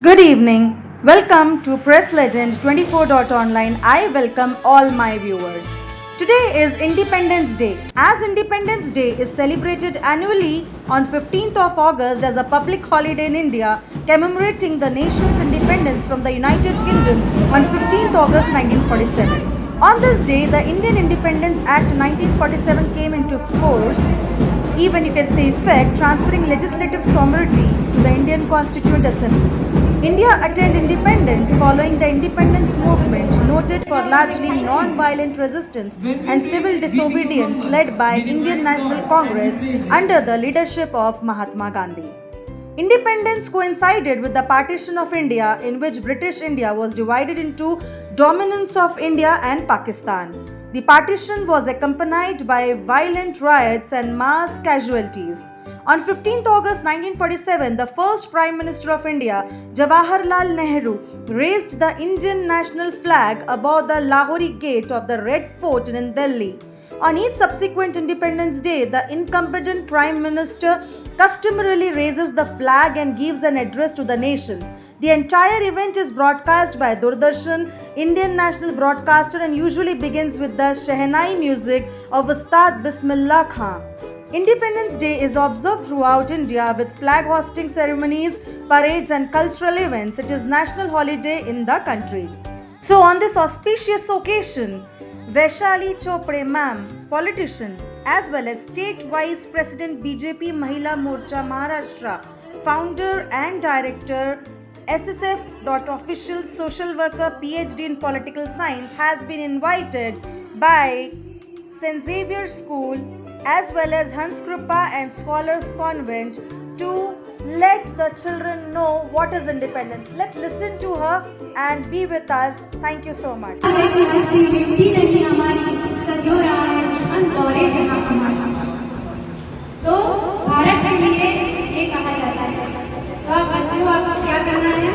Good evening. Welcome to Press Legend 24.online. I welcome all my viewers. Today is Independence Day. As Independence Day is celebrated annually on 15th of August as a public holiday in India, commemorating the nation's independence from the United Kingdom on 15th August 1947. On this day, the Indian Independence Act 1947 came into force, even you can say effect, transferring legislative sovereignty to the Indian Constituent Assembly. India attained independence following the independence movement, noted for largely non-violent resistance and civil disobedience led by Indian National Congress under the leadership of Mahatma Gandhi. Independence coincided with the partition of India, in which British India was divided into dominance of India and Pakistan. The partition was accompanied by violent riots and mass casualties. On 15th August 1947, the first Prime Minister of India, Jawaharlal Nehru, raised the Indian national flag above the Lahori Gate of the Red Fort in Delhi. On each subsequent Independence Day, the incumbent Prime Minister customarily raises the flag and gives an address to the nation. The entire event is broadcast by Doordarshan, Indian national broadcaster, and usually begins with the Shehnai music of Ustad Bismillah Khan. Independence Day is observed throughout India with flag hosting ceremonies, parades, and cultural events. It is national holiday in the country. So, on this auspicious occasion, Vaishali Chopre ma'am, politician, as well as State Vice President BJP Mahila Morcha Maharashtra, founder and director SSF.official social worker PhD in political science, has been invited by St. Xavier School as well as Hans Krupa and Scholars Convent to let the children know what is independence. Let's listen to her and be with us. Thank you so much. तो भारत के लिए ये कहा जाता है, तो आप बच्चों आपको क्या करना है,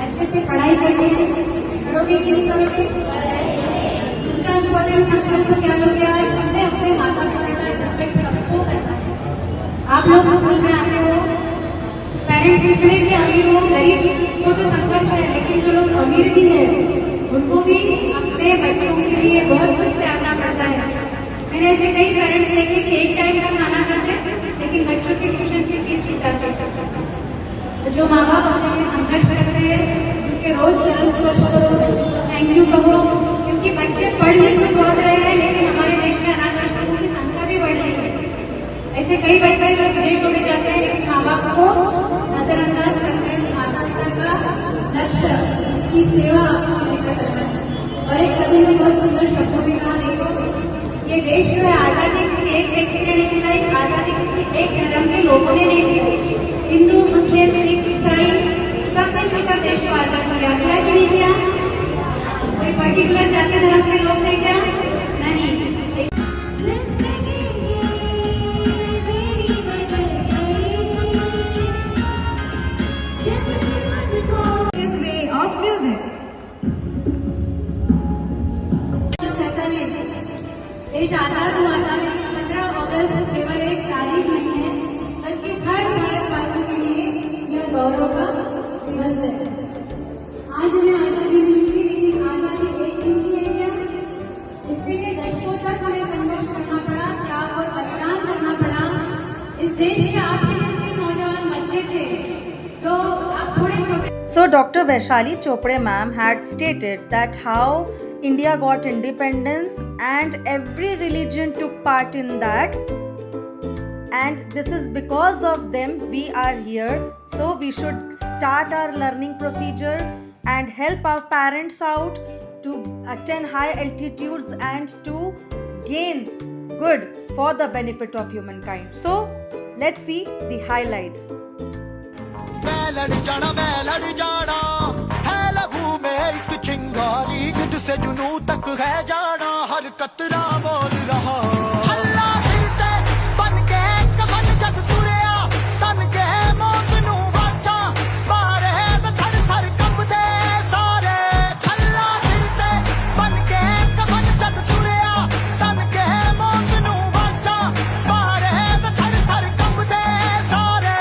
अच्छे से पढ़ाई करनी है, करोगे कि नहीं करोगे। दूसरा इम्पोर्टेंट संकल्प क्या लोगे, आज सबने अपने माता पिता का रिस्पेक्ट सबको करना है। आप लोग स्कूल में आते हो, पेरेंट्स इतने के अमीर हो, गरीब को तो संघर्ष है, लेकिन जो लोग अमीर भी है उनको भी अपने बच्चों के लिए बहुत कुछ त्यागना पड़ता है। मैंने ऐसे कई पेरेंट्स देखे कि एक टाइम का खाना खाते लेकिन बच्चों की ट्यूशन की फीस छुटाते। तो जो माँ बाप अपने लिए संघर्ष करते हैं उनके रोज चरण स्पर्श करो, थैंक यू कहो, क्योंकि बच्चे पढ़ लिख तो बहुत रहे हैं लेकिन हमारे देश में अनाथ आश्रमों की संख्या भी बढ़ रही है। ऐसे कई बच्चे जो विदेशों में जाते हैं लेकिन माँ बाप को नजरअंदाज करते हैं। माता पिता का लक्ष्य की सेवा हमेशा करना है। और एक कवि ने बहुत सुंदर शब्दों में कहा, देखो ये देश जो है आजादी किसी एक व्यक्ति ने नहीं दिलाई, आजादी किसी एक धर्म के लोगों ने नहीं दी। हिंदू, मुस्लिम, सिख, ईसाई सब ने मिलकर देश को आजाद किया। किया कि नहीं किया? कोई पर्टिकुलर जाति धर्म के लोग थे क्या? नहीं। देश आजाद हुआ था लेकिन 15 अगस्त केवल एक तारीख नहीं है बल्कि हर भारतवासी के लिए यह गौरव का दिवस है। आज हमें आजादी मिली थी लेकिन आजादी एक दिन की है क्या? इसके लिए दशकों तक हमें संघर्ष करना पड़ा, त्याग और बलिदान करना पड़ा। इस देश के आपके जैसे नौजवान बच्चे थे तो आप थोड़े छोटे। So, Dr. Vaishali Chopre ma'am had stated that how India got independence and every religion took part in that, and this is because of them we are here. So we should start our learning procedure and help our parents out to attain high altitudes and to gain good for the benefit of humankind. So let's see the highlights. मैं लड़ जाना है लहू में एक चिंगारी, जिद से जुनू तक है जाना, हर कतरा बोल रहा अल्लाह हिलते बन के कफन जग तुरिया, तन के मौत नू वाचा मारे थर थर कंबदे सारे। अल्लाह हिलते बन के कफन जग तुरिया, तन के मौत नू वाचा मारे थर थर कंबदे सारे।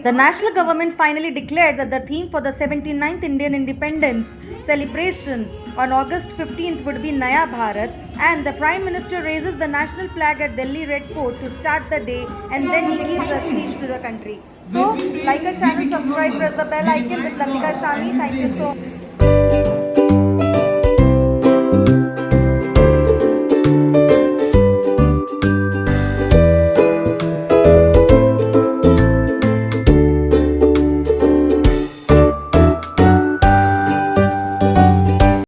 The national government finally declared that the theme for the 79th Indian Independence celebration on August 15th would be Naya Bharat, and the Prime Minister raises the national flag at Delhi Red Fort to start the day, and then he gives a speech to the country. So, like a channel, subscribe, press the bell icon with Latika Shami. Thank you so much.